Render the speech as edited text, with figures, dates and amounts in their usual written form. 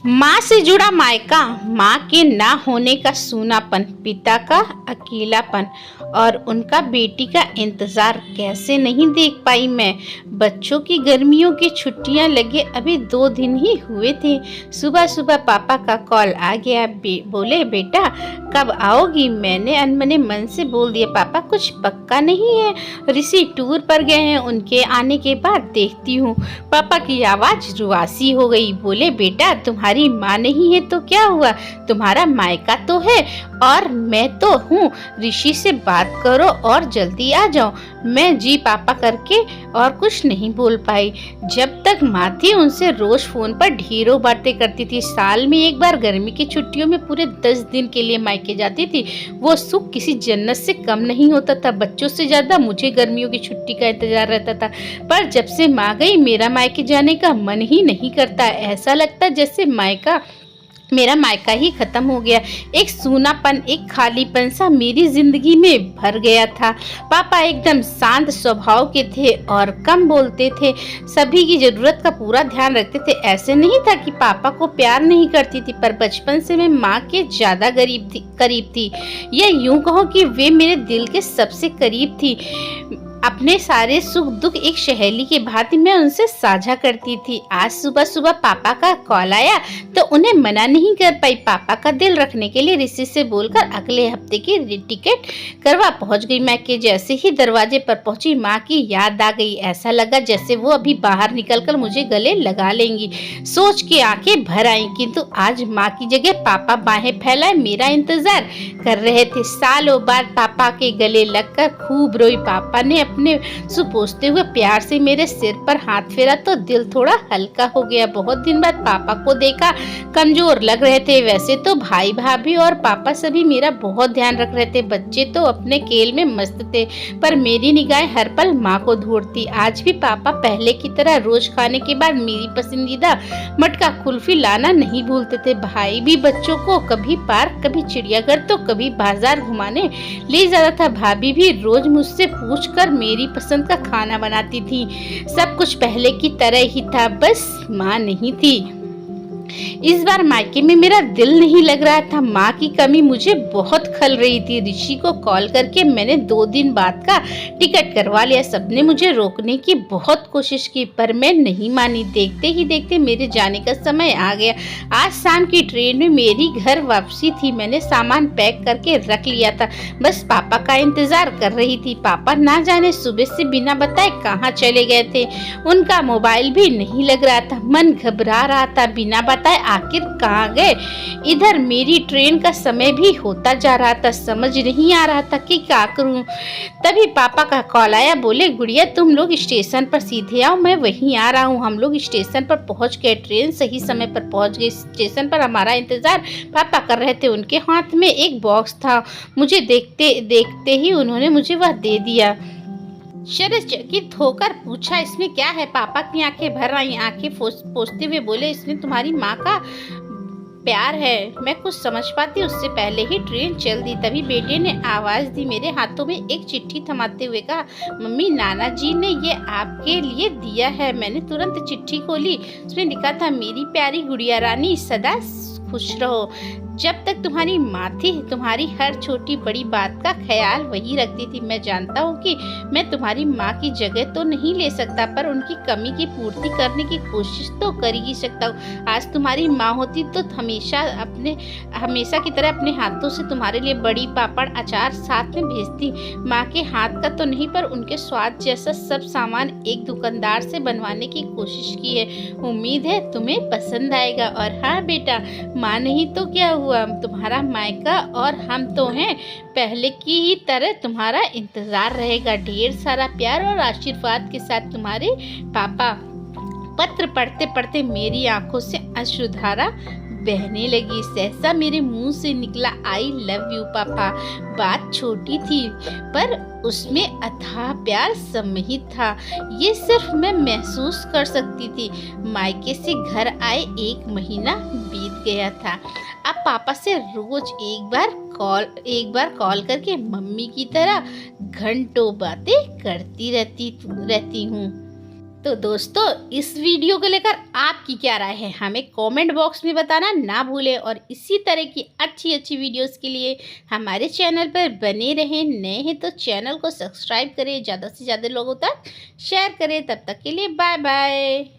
माँ से जुड़ा मायका, माँ के ना होने का सूनापन, पिता का अकेलापन और उनका बेटी का इंतजार कैसे नहीं देख पाई मैं। बच्चों की गर्मियों की छुट्टियां लगे अभी 2 दिन ही हुए थे। सुबह सुबह पापा का कॉल आ गया। बोले बेटा कब आओगी। मैंने अनमने मन से बोल दिया पापा कुछ पक्का नहीं है, ऋषि टूर पर गए हैं, उनके आने के बाद देखती हूँ। पापा की आवाज रुआसी हो गई। बोले बेटा तुम्हारी माँ नहीं है तो क्या हुआ, तुम्हारा मायका तो है और मैं तो हूँ। ऋषि से बात करो और जल्दी आ जाओ। मैं जी पापा करके और कुछ नहीं बोल पाई। जब तक माँ थी उनसे रोज फोन पर ढेरों बातें करती थी। साल में एक बार गर्मी की छुट्टियों में पूरे 10 दिन के लिए मायके जाती थी। वो सुख किसी जन्नत से कम नहीं होता था। बच्चों से ज्यादा मुझे गर्मियों की छुट्टी का इंतजार रहता था। पर जब से माँ गई मेरा मायके जाने का मन ही नहीं करता। ऐसा लगता जैसे मेरा मायका ही खत्म हो गया। एक सूनापन, एक खालीपन सा मेरी जिंदगी में भर गया था। पापा एकदम शांत स्वभाव के थे और कम बोलते थे। सभी की जरूरत का पूरा ध्यान रखते थे। ऐसे नहीं था कि पापा को प्यार नहीं करती थी, पर बचपन से मैं माँ के ज्यादा करीब थी। या यूं कहो कि वे मेरे दिल के सबसे करीब थी। अपने सारे सुख दुख एक सहेली के भांति मैं उनसे साझा करती थी। आज सुबह सुबह पापा का कॉल आया तो उन्हें मना नहीं कर पाई। पापा का दिल रखने के लिए ऋषि से बोलकर अगले हफ्ते की टिकट करवा पहुंच गई। मैं के जैसे ही दरवाजे पर पहुंची माँ की याद आ गई। ऐसा लगा जैसे वो अभी बाहर निकलकर मुझे गले लगा लेंगी। सोच के आंखें भर आई, किंतु आज माँ की जगह पापा बाहें फैलाए मेरा इंतजार कर रहे थे। सालों बाद पापा के गले लगकर खूब रोई। पापा ने अपने सुपोसते हुए प्यार से मेरे सिर पर हाथ फेरा तो दिल थोड़ा हल्का हो गया। बहुत दिन बाद पापा को देखा, कमजोर लग रहे थे। वैसे तो भाई भाभी और पापा सभी मेरा बहुत ध्यान रख रहे थे। बच्चे तो अपने खेल में मस्त थे, पर मेरी निगाहें हर पल माँ को ढूंढती। आज भी पापा पहले की तरह रोज खाने के बाद मेरी पसंदीदा मटका कुल्फी लाना नहीं भूलते थे। भाई भी बच्चों को कभी पार्क, कभी चिड़ियाघर तो कभी बाजार घुमाने ले जाता था। भाभी भी रोज मुझसे पूछकर मेरी पसंद का खाना बनाती थी। सब कुछ पहले की तरह ही था, बस माँ नहीं थी। इस बार मायके में मेरा दिल नहीं लग रहा था। माँ की कमी मुझे बहुत खल रही थी। ऋषि को कॉल करके मैंने 2 दिन बाद का टिकट करवा लिया। सबने मुझे रोकने की बहुत कोशिश की, पर मैं नहीं मानी। देखते ही देखते मेरे जाने का समय आ गया। आज शाम की ट्रेन में मेरी घर वापसी थी। मैंने सामान पैक करके रख लिया था, बस पापा का इंतजार कर रही थी। पापा ना जाने सुबह से बिना बताए कहाँ चले गए थे। उनका मोबाइल भी नहीं लग रहा था। मन घबरा रहा था, बिना बताए आखिर कहाँ गए। इधर मेरी ट्रेन का समय भी होता जा रहा था। समझ नहीं आ रहा था कि क्या करूं। तभी पापा का कॉल आया। बोले गुड़िया तुम लोग स्टेशन पर सीधे आओ, मैं वहीं आ रहा हूं। हम लोग स्टेशन पर पहुंच गए। ट्रेन सही समय पर पहुंच गई। स्टेशन पर हमारा इंतजार पापा कर रहे थे। उनके हाथ में एक बॉक्स था। मुझे देखते देखते ही उन्होंने मुझे वह दे दिया। आश्चर्यचकित होकर पूछा इसमें क्या है। पापा की आंखें भर आई। आंखें पोंछते हुए बोले इसमें तुम्हारी माँ का प्यार है। मैं कुछ समझ पाती उससे पहले ही ट्रेन चल दी। तभी बेटे ने आवाज दी। मेरे हाथों में एक चिट्ठी थमाते हुए कहा मम्मी नाना जी ने ये आपके लिए दिया है। मैंने तुरंत चिट्ठी खोली। उसमें लिखा था मेरी प्यारी गुड़िया रानी सदा खुश रहो। जब तक तुम्हारी माँ थी तुम्हारी हर छोटी बड़ी बात का ख्याल वही रखती थी। मैं जानता हूँ कि मैं तुम्हारी माँ की जगह तो नहीं ले सकता, पर उनकी कमी की पूर्ति करने की कोशिश तो कर ही सकता हूँ। आज तुम्हारी माँ होती तो हमेशा की तरह अपने हाथों से तुम्हारे लिए बड़ी पापड़ अचार साथ में भेजती। माँ के हाथ का तो नहीं, पर उनके स्वाद जैसा सब सामान एक दुकानदार से बनवाने की कोशिश की है। उम्मीद है तुम्हें पसंद आएगा। और हाँ बेटा, माँ नहीं तो क्या हुआ, तुम्हारा मायका और हम तो हैं। पहले की ही तरह तुम्हारा इंतजार रहेगा। ढेर सारा प्यार और आशीर्वाद के साथ तुम्हारे पापा। पत्र पढ़ते पढ़ते मेरी आंखों से अश्रुधारा बहने लगी। सहसा मेरे मुंह से निकला आई लव यू पापा। बात छोटी थी, पर उसमें अथाह प्यार सम्मिलित था। ये सिर्फ मैं महसूस कर सकती थी। मायके से घर आए 1 महीना बीत गया था। अब पापा से रोज एक बार कॉल करके मम्मी की तरह घंटों बातें करती रहती हूँ। तो दोस्तों इस वीडियो को लेकर आपकी क्या राय है हमें कमेंट बॉक्स में बताना ना भूलें, और इसी तरह की अच्छी अच्छी वीडियोस के लिए हमारे चैनल पर बने रहें। नए हैं तो चैनल को सब्सक्राइब करें, ज़्यादा से ज़्यादा लोगों तक शेयर करें। तब तक के लिए बाय बाय।